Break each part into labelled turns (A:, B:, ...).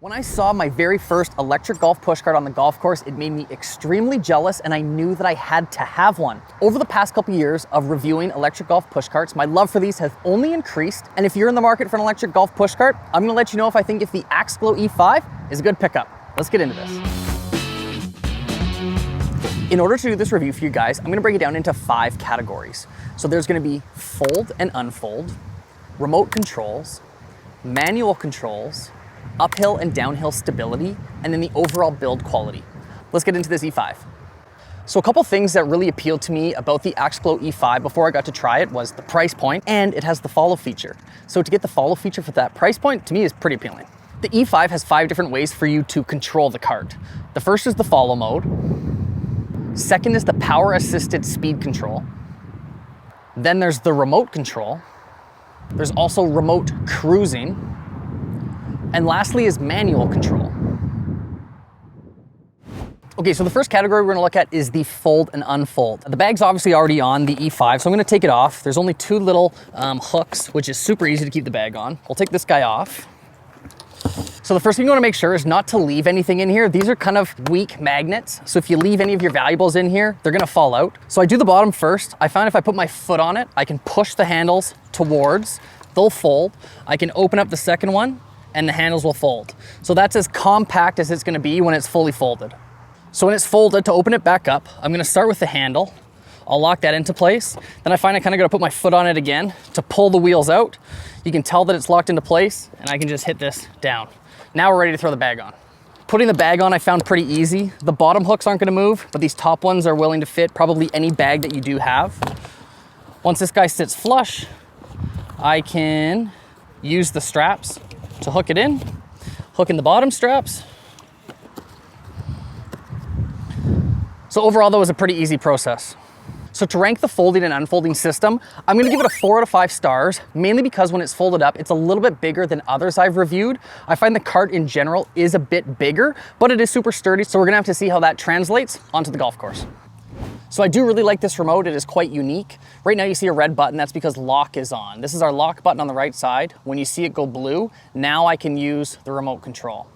A: When I saw my very first electric golf pushcart on the golf course, it made me extremely jealous and I knew that I had to have one. Over the past couple years of reviewing electric golf pushcarts, my love for these has only increased. And if you're in the market for an electric golf pushcart, I'm gonna let you know if I think the Axglo E5 is a good pickup. Let's get into this. In order to do this review for you guys, I'm gonna break it down into 5 categories. So there's gonna be fold and unfold, remote controls, manual controls, uphill and downhill stability, and then the overall build quality. Let's get into this E5. So a couple things that really appealed to me about the Axglo E5 before I got to try it was the price point, and it has the follow feature. So to get the follow feature for that price point, to me is pretty appealing. The E5 has 5 different ways for you to control the cart. The first is the follow mode. Second is the power assisted speed control. Then there's the remote control. There's also remote cruising. And lastly is manual control. Okay, so the first category we're gonna look at is the fold and unfold. The bag's obviously already on the E5, so I'm gonna take it off. There's only 2 little hooks, which is super easy to keep the bag on. We'll take this guy off. So the first thing you wanna make sure is not to leave anything in here. These are kind of weak magnets, so if you leave any of your valuables in here, they're gonna fall out. So I do the bottom first. I found if I put my foot on it, I can push the handles towards, they'll fold. I can open up the second one, and the handles will fold. So that's as compact as it's gonna be when it's fully folded. So when it's folded, to open it back up, I'm gonna start with the handle. I'll lock that into place. Then I find I kinda gotta put my foot on it again to pull the wheels out. You can tell that it's locked into place, and I can just hit this down. Now we're ready to throw the bag on. Putting the bag on I found pretty easy. The bottom hooks aren't gonna move, but these top ones are willing to fit probably any bag that you do have. Once this guy sits flush, I can use the straps to hook it in, hook in the bottom straps. So overall, that was a pretty easy process. So to rank the folding and unfolding system, I'm gonna give it a 4 out of 5 stars, mainly because when it's folded up, it's a little bit bigger than others I've reviewed. I find the cart in general is a bit bigger, but it is super sturdy, so we're gonna have to see how that translates onto the golf course. So I do really like this remote. It is quite unique. Right now you see a red button, that's because lock is on. This is our lock button on the right side. When you see it go blue, now I can use the remote control.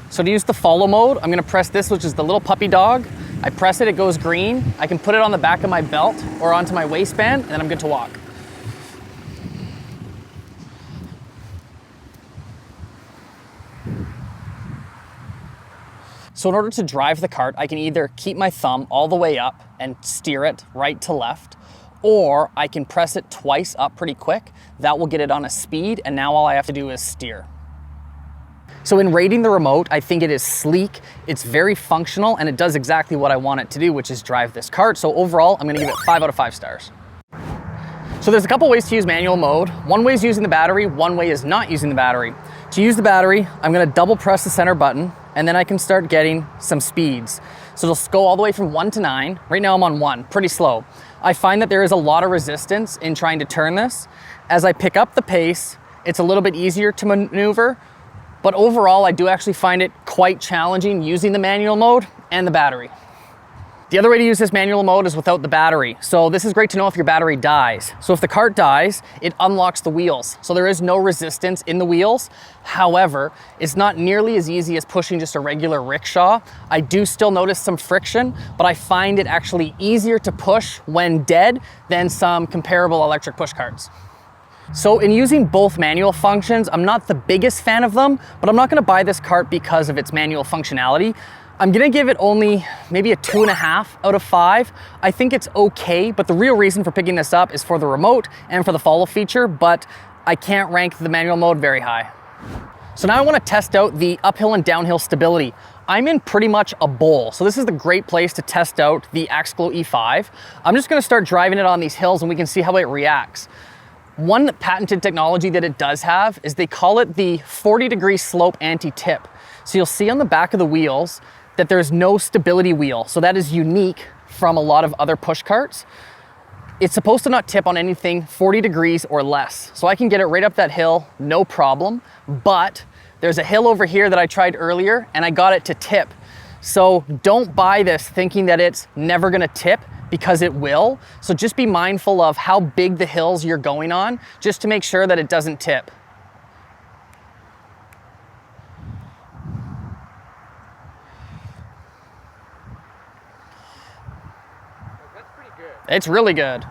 A: So to use the follow mode, I'm gonna press this, which is the little puppy dog. I press it, it goes green. I can put it on the back of my belt or onto my waistband, and then I'm good to walk. So in order to drive the cart, I can either keep my thumb all the way up and steer it right to left, or I can press it twice up pretty quick. That will get it on a speed, and now all I have to do is steer. So in rating the remote, I think it is sleek, it's very functional, and it does exactly what I want it to do, which is drive this cart. So overall, I'm gonna give it 5 out of 5 stars. So there's a couple ways to use manual mode. One way is using the battery, one way is not using the battery. To use the battery, I'm gonna double press the center button, and then I can start getting some speeds. So it'll go all the way from 1 to 9. Right now I'm on 1, pretty slow. I find that there is a lot of resistance in trying to turn this. As I pick up the pace, it's a little bit easier to maneuver, but overall I do actually find it quite challenging using the manual mode and the battery. The other way to use this manual mode is without the battery. So this is great to know if your battery dies. So if the cart dies, it unlocks the wheels. So there is no resistance in the wheels. However, it's not nearly as easy as pushing just a regular rickshaw. I do still notice some friction, but I find it actually easier to push when dead than some comparable electric push carts. So in using both manual functions, I'm not the biggest fan of them, but I'm not gonna buy this cart because of its manual functionality. I'm gonna give it only maybe a 2.5 out of 5. I think it's okay, but the real reason for picking this up is for the remote and for the follow feature, but I can't rank the manual mode very high. So now I wanna test out the uphill and downhill stability. I'm in pretty much a bowl, so this is the great place to test out the Axglo E5. I'm just gonna start driving it on these hills and we can see how it reacts. One patented technology that it does have is they call it the 40-degree slope anti-tip. So you'll see on the back of the wheels that there's no stability wheel. So that is unique from a lot of other push carts. It's supposed to not tip on anything 40 degrees or less. So I can get it right up that hill, no problem. But there's a hill over here that I tried earlier and I got it to tip. So don't buy this thinking that it's never gonna tip, because it will. So just be mindful of how big the hills you're going on, just to make sure that it doesn't tip.
B: good.
A: It's really good.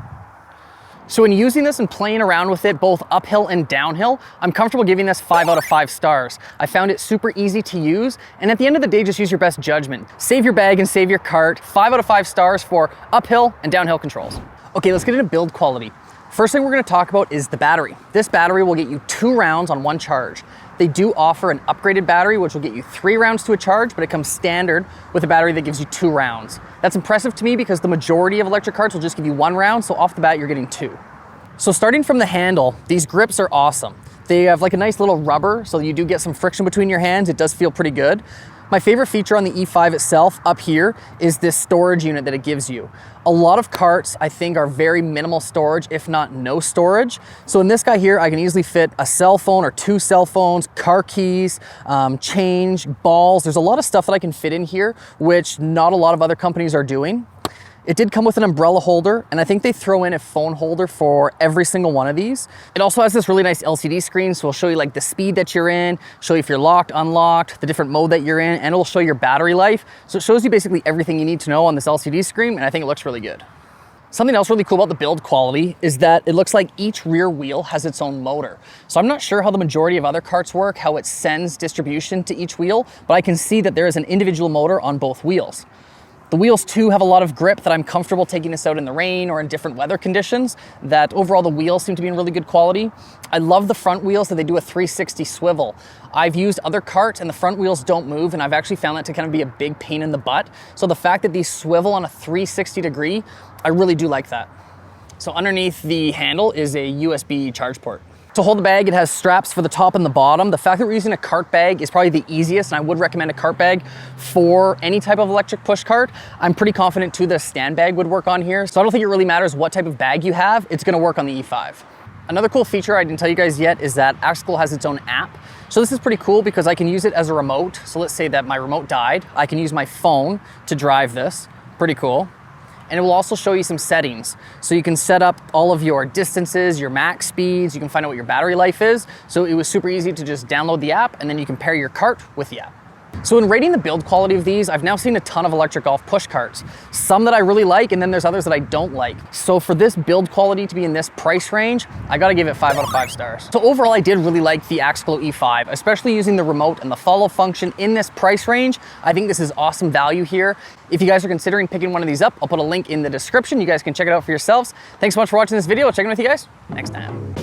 A: So in using this and playing around with it, both uphill and downhill, I'm comfortable giving this 5 out of 5 stars. I found it super easy to use, and at the end of the day, just use your best judgment. Save your bag and save your cart. 5 out of 5 stars for uphill and downhill controls. Okay, let's get into build quality. First thing we're gonna talk about is the battery. This battery will get you 2 rounds on 1 charge. They do offer an upgraded battery, which will get you 3 rounds to a charge, but it comes standard with a battery that gives you 2 rounds. That's impressive to me because the majority of electric carts will just give you 1 round, so off the bat, you're getting 2. So starting from the handle, these grips are awesome. They have like a nice little rubber, so you do get some friction between your hands. It does feel pretty good. My favorite feature on the E5 itself up here is this storage unit that it gives you. A lot of carts, I think, are very minimal storage, if not no storage. So in this guy here, I can easily fit a cell phone or 2 cell phones, car keys, change, balls. There's a lot of stuff that I can fit in here, which not a lot of other companies are doing. It did come with an umbrella holder, and I think they throw in a phone holder for every single one of these. It also has this really nice LCD screen, so it'll show you like the speed that you're in, show you if you're locked, unlocked, the different mode that you're in, and it'll show your battery life. So it shows you basically everything you need to know on this LCD screen, and I think it looks really good. Something else really cool about the build quality is that it looks like each rear wheel has its own motor. So I'm not sure how the majority of other carts work, how it sends distribution to each wheel, but I can see that there is an individual motor on both wheels. The wheels too have a lot of grip that I'm comfortable taking this out in the rain or in different weather conditions, that overall the wheels seem to be in really good quality. I love the front wheels that they do a 360 swivel. I've used other carts and the front wheels don't move, and I've actually found that to kind of be a big pain in the butt. So the fact that these swivel on a 360 degree, I really do like that. So underneath the handle is a USB charge port. To hold the bag, it has straps for the top and the bottom. The fact that we're using a cart bag is probably the easiest, and I would recommend a cart bag for any type of electric push cart. I'm pretty confident too the stand bag would work on here, so I don't think it really matters what type of bag you have, it's gonna work on the E5. Another cool feature I didn't tell you guys yet is that Axglo has its own app. So this is pretty cool because I can use it as a remote. So let's say that my remote died, I can use my phone to drive this. Pretty cool. And it will also show you some settings. So you can set up all of your distances, your max speeds, you can find out what your battery life is. So it was super easy to just download the app, and then you can pair your cart with the app. So in rating the build quality of these, I've now seen a ton of electric golf push carts. Some that I really like, and then there's others that I don't like. So for this build quality to be in this price range, I gotta give it 5 out of 5 stars. So overall, I did really like the Axglo E5, especially using the remote and the follow function in this price range. I think this is awesome value here. If you guys are considering picking one of these up, I'll put a link in the description. You guys can check it out for yourselves. Thanks so much for watching this video. I'll check in with you guys next time.